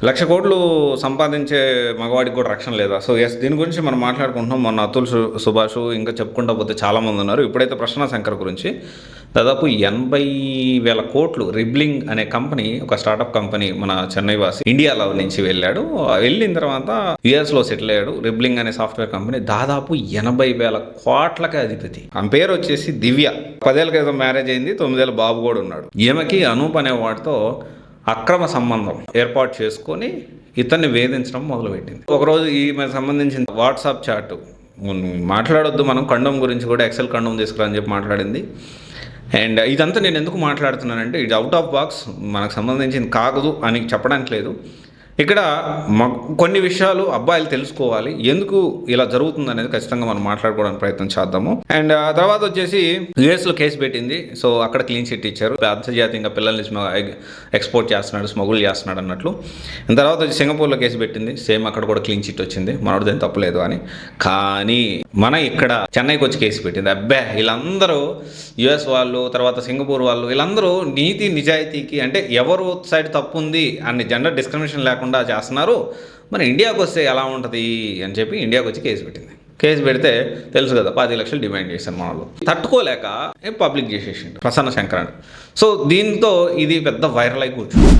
1,00,000 కోట్లు సంపాదించే మగవాడికి కూడా రక్షణ లేదా? సో ఎస్, దీని గురించి మనం మాట్లాడుకుంటున్నాం. మొన్న అతుల్ సుభాష్ ఇంకా చెప్పుకుంటా పోతే చాలామంది ఉన్నారు. ఇప్పుడైతే ప్రశ్న శంకర్ గురించి దాదాపు 80,000 కోట్లు రిబ్లింగ్ అనే కంపెనీ, ఒక స్టార్టప్ కంపెనీ, మన చెన్నై వాసి ఇండియాలో నుంచి వెళ్ళాడు. వెళ్ళిన తర్వాత యుఎస్లో సెటిల్ అయ్యాడు. రిబ్లింగ్ అనే సాఫ్ట్వేర్ కంపెనీ దాదాపు 80,000 కోట్లకి అధిపతి. ఆమె పేరు వచ్చేసి దివ్య. 10 ఏళ్ల క్రితం మ్యారేజ్ అయింది. 9 ఏళ్ళ బాబు కూడా ఉన్నాడు. ఈమెకి అనూప్ అనే వాడితో అక్రమ సంబంధం ఏర్పాటు చేసుకొని ఇతన్ని వేధించడం మొదలుపెట్టింది. ఒకరోజు ఈమె సంబంధించిన వాట్సాప్ చాట్ మాట్లాడొద్దు, మనం కండోమ్ గురించి కూడా ఎక్సెల్ కండోమ్ తీసుకురా అని చెప్పి మాట్లాడింది. అండ్ ఇదంతా నేను ఎందుకు మాట్లాడుతున్నానంటే, ఇది అవుట్ ఆఫ్ బాక్స్, మనకు సంబంధించింది కాదు అని చెప్పడానికి లేదు. ఇక్కడ కొన్ని విషయాలు అబ్బాయిలు తెలుసుకోవాలి, ఎందుకు ఇలా జరుగుతుంది అనేది ఖచ్చితంగా మనం మాట్లాడుకోవడానికి ప్రయత్నం చేద్దాము. అండ్ తర్వాత వచ్చేసి యుఎస్లో కేసు పెట్టింది. సో అక్కడ క్లీన్ చిట్ ఇచ్చారు. అంతర్జాతీయంగా పిల్లల్ని ఎక్స్పోర్ట్ చేస్తున్నాడు, స్మగుల్ చేస్తున్నాడు అన్నట్లు. తర్వాత వచ్చి సింగపూర్లో కేసు పెట్టింది. సేమ్ అక్కడ కూడా క్లీన్ చిట్ వచ్చింది, మనోడిదేం తప్పలేదు అని. కానీ మన ఇక్కడ చెన్నైకి వచ్చి కేసు పెట్టింది. అబ్బే, వీళ్ళందరూ యుఎస్ వాళ్ళు, తర్వాత సింగపూర్ వాళ్ళు, వీళ్ళందరూ నీతి నిజాయితీకి, అంటే ఎవరు సైడ్ తప్పు ఉంది అని జెండర్ డిస్క్రిమినేషన్ లేకుండా చేస్తున్నారు. మరి ఇండియాకి వస్తే ఎలా ఉంటుంది అని చెప్పి ఇండియాకి వచ్చి కేసు పెట్టింది. కేసు పెడితే తెలుసు కదా, 10 లక్షలు డిమాండ్ చేశారు మన వాళ్ళు. తట్టుకోలేక పబ్లిక్ చేసేసిండు ప్రసన్న శంకర్ అని. సో దీంతో ఇది పెద్ద వైరల్ అయి కూర్చుంది.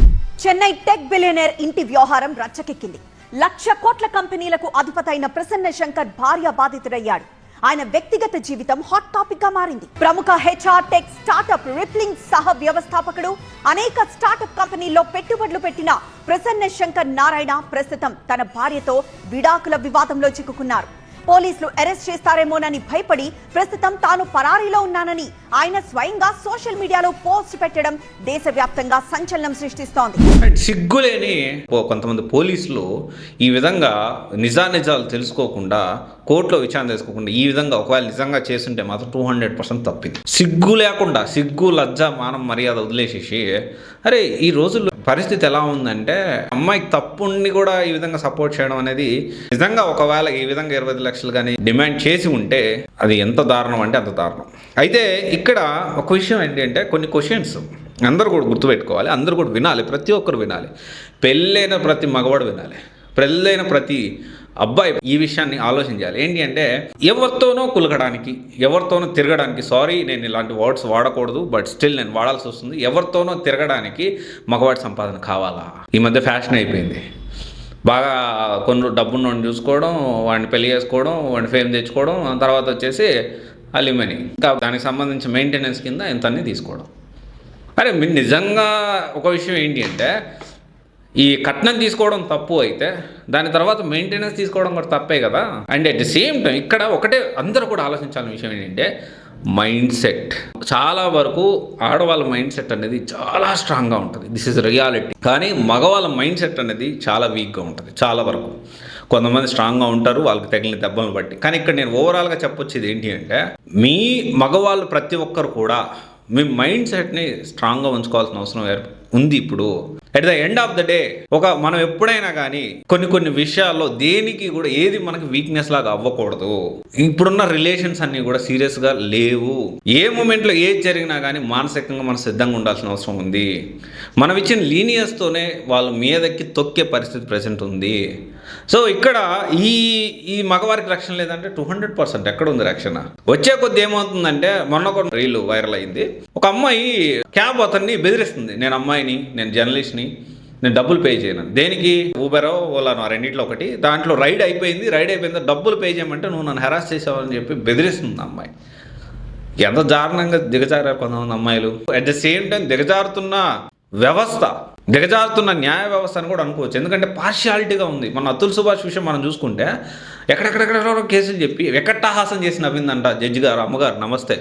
చెన్నై టెక్ బిలియనర్ ఇంటి వ్యవహారం రచ్చకెక్కింది. 1,00,000 కోట్ల కంపెనీలకు అధిపతైన ప్రసన్న శంకర్ భార్య బాధితుడయ్యాడు. ఆయన వ్యక్తిగత జీవితం హాట్ టాపిక్ గా మారింది. ప్రముఖ హెచ్ఆర్ టెక్ స్టార్టప్ రిప్లింగ్ సహ వ్యవస్థాపకుడు, అనేక స్టార్టప్ కంపెనీల్లో పెట్టుబడులు పెట్టిన ప్రసన్న శంకర్ నారాయణ ప్రస్తుతం తన భార్యతో విడాకుల వివాదంలో చిక్కుకున్నారు. పోలీసులు అరెస్ట్ చేస్తారేమోనని భయపడి ప్రస్తుతం తాను పరారీలో ఉన్నానని ఆయన స్వయంగా సోషల్ మీడియాలో పోస్ట్ పెట్టడం దేశవ్యాప్తంగా సంచలనం సృష్టిస్తోంది. సిగ్గులేని కొంతమంది పోలీసులు ఈ విధంగా నిజాలు తెలుసుకోకుండా, కోర్టులో విచారణ తెలుసుకోకుండా ఈ విధంగా ఒకవేళ నిజంగా చేస్తుంటే మాత్రం 200% తప్పింది. సిగ్గు లేకుండా, సిగ్గు లజ్జ మానం మర్యాద వదిలేసేసి, అరే ఈ రోజుల్లో పరిస్థితి ఎలా ఉందంటే, అమ్మాయికి తప్పుని కూడా ఈ విధంగా సపోర్ట్ చేయడం అనేది నిజంగా, ఒకవేళ ఈ విధంగా 25 లక్షలు కానీ డిమాండ్ చేసి ఉంటే అది ఎంత దారుణం అంటే అంత దారుణం. అయితే ఇక్కడ ఒక విషయం ఏంటంటే, కొన్ని క్వశ్చన్స్ అందరూ కూడా గుర్తుపెట్టుకోవాలి, అందరూ కూడా వినాలి, ప్రతి ఒక్కరు వినాలి. పెళ్ళైన ప్రతి మగవాడు వినాలి, పెళ్ళైన ప్రతి అబ్బాయి ఈ విషయాన్ని ఆలోచించాలి. ఏంటి అంటే, ఎవరితోనో కులకడానికి, ఎవరితోనో తిరగడానికి, సారీ నేను ఇలాంటి వర్డ్స్ వాడకూడదు బట్ స్టిల్ నేను వాడాల్సి వస్తుంది, ఎవరితోనో తిరగడానికి మగవాడి సంపాదన కావాలా? ఈ మధ్య ఫ్యాషన్ అయిపోయింది. బాగా కొన్ని డబ్బున్నోడిని చూసుకోవడం, వాడిని పెళ్లి చేసుకోవడం, వాడిని ఫేమ్ తెచ్చుకోవడం, తర్వాత వచ్చేసి అలిమనీ, ఇంకా దానికి సంబంధించిన మెయింటెనెన్స్ కింద ఇంతన్నీ తీసుకోవడం. అరే మీరు నిజంగా ఒక విషయం ఏంటి అంటే, ఈ కట్నం తీసుకోవడం తప్పు అయితే దాని తర్వాత మెయింటెనెన్స్ తీసుకోవడం కూడా తప్పే కదా. And at the same time ఇక్కడ ఒకటే అందరూ కూడా ఆలోచించాల్సిన విషయం ఏంటంటే, మైండ్ సెట్. చాలా వరకు ఆడవాళ్ళ మైండ్ సెట్ అనేది చాలా స్ట్రాంగ్గా ఉంటుంది, దిస్ ఇస్ రియాలిటీ. కానీ మగవాళ్ళ మైండ్ సెట్ అనేది చాలా వీక్గా ఉంటుంది. చాలా వరకు కొంతమంది స్ట్రాంగ్గా ఉంటారు, వాళ్ళకి తగిలిన దెబ్బలను బట్టి. కానీ ఇక్కడ నేను ఓవరాల్గా చెప్పొచ్చేది ఏంటి అంటే, మీ మగవాళ్ళు ప్రతి ఒక్కరు కూడా మీ మైండ్ సెట్ని స్ట్రాంగ్గా ఉంచుకోవాల్సిన అవసరం ఉంది. ఇప్పుడు at the end of the day మనం ఎప్పుడైనా కానీ కొన్ని విషయాల్లో దేనికి కూడా ఏది మనకి వీక్నెస్ లాగా అవ్వకూడదు. ఇప్పుడున్న రిలేషన్స్ అన్నీ కూడా సీరియస్గా లేవు. ఏ మూమెంట్లో ఏది జరిగినా కానీ మానసికంగా మనం సిద్ధంగా ఉండాల్సిన అవసరం ఉంది. మనం ఇచ్చిన లీనియన్స్తోనే వాళ్ళ మీదకి తొక్కే పరిస్థితి ప్రజెంట్ ఉంది. సో ఇక్కడ ఈ మగవారికి రక్షణ లేదంటే 200% ఎక్కడ ఉంది రక్షణ? వచ్చే కొద్ది ఏమవుతుందంటే, మొన్న కొన్ని రీల్ వైరల్ అయింది. ఒక అమ్మాయి క్యాబ్ అతన్ని బెదిరిస్తుంది, నేను అమ్మాయిని, నేను జర్నలిస్ట్ని, నేను డబ్బులు పే చేయను. దేనికి? ఊబరో ఓలానో రెండిట్లో ఒకటి. దాంట్లో రైడ్ అయిపోయింది, డబ్బులు పే చేయమంటే నువ్వు నన్ను హెరాస్ చేసావని చెప్పి బెదిరిస్తుంది అమ్మాయి. ఎంత దారుణంగా దిగజారారు కొంతమంది అమ్మాయిలు. అట్ ద సేమ్ టైం దిగజారుతున్న న్యాయ వ్యవస్థ అని కూడా అనుకోవచ్చు. ఎందుకంటే పార్షియాలిటీగా ఉంది. మన అతుల్ సుభాష్ విషయం మనం చూసుకుంటే ఎక్కడెక్కడెక్కడ కేసులు చెప్పి వెకట్టాహాసం చేసి నవ్విందంట జడ్జి గారు. అమ్మగారు నమస్తే,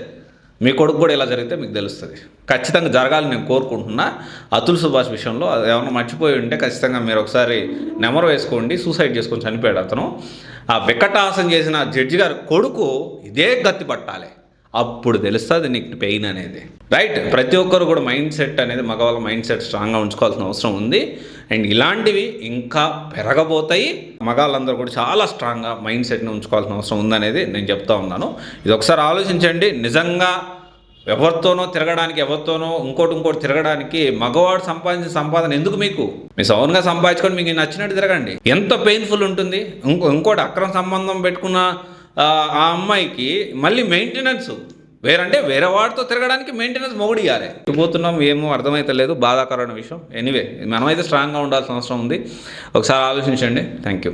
మీ కొడుకు కూడా ఇలా జరిగితే మీకు తెలుస్తుంది. ఖచ్చితంగా జరగాలని నేను కోరుకుంటున్నా. అతుల్ సుభాష్ విషయంలో అది ఏమన్నా మర్చిపోయి ఉంటే ఖచ్చితంగా మీరు ఒకసారి నెమరు వేసుకోండి. సూసైడ్ చేసుకొని చనిపోయాడు అతను. ఆ వెకట్టాహాసం చేసిన జడ్జి గారు కొడుకు ఇదే గత్తి పట్టాలి, అప్పుడు తెలుస్తుంది నీకు పెయిన్ అనేది. రైట్? ప్రతి ఒక్కరు కూడా మైండ్ సెట్ అనేది, మగవాళ్ళ మైండ్ సెట్ స్ట్రాంగ్గా ఉంచుకోవాల్సిన అవసరం ఉంది. అండ్ ఇలాంటివి ఇంకా పెరగబోతాయి. మగాళ్ళందరూ కూడా చాలా స్ట్రాంగ్గా మైండ్ సెట్ని ఉంచుకోవాల్సిన అవసరం ఉందనేది నేను చెప్తా ఉన్నాను. ఇది ఒకసారి ఆలోచించండి. నిజంగా ఎవరితోనో తిరగడానికి, ఎవరితోనో ఇంకోటి తిరగడానికి మగవాడు సంపాదించిన సంపాదన ఎందుకు మీకు? మీ సౌన్గా సంపాదించుకొని మీకు నచ్చినట్టు తిరగండి. ఎంత పెయిన్ఫుల్ ఉంటుంది. ఇంకోటి అక్రమ సంబంధం పెట్టుకున్న ఆ అమ్మాయికి మళ్ళీ మెయింటెనెన్స్ వేరే వాడితో తిరగడానికి మెయింటెనెన్స్ మొగుడు ఇవ్వాలి. పోతున్నాం ఏమో అర్థమైతే లేదు, బాధాకరమైన విషయం. ఎనీవే మనమైతే స్ట్రాంగ్గా ఉండాల్సిన అవసరం ఉంది. ఒకసారి ఆలోచించండి. Thank you.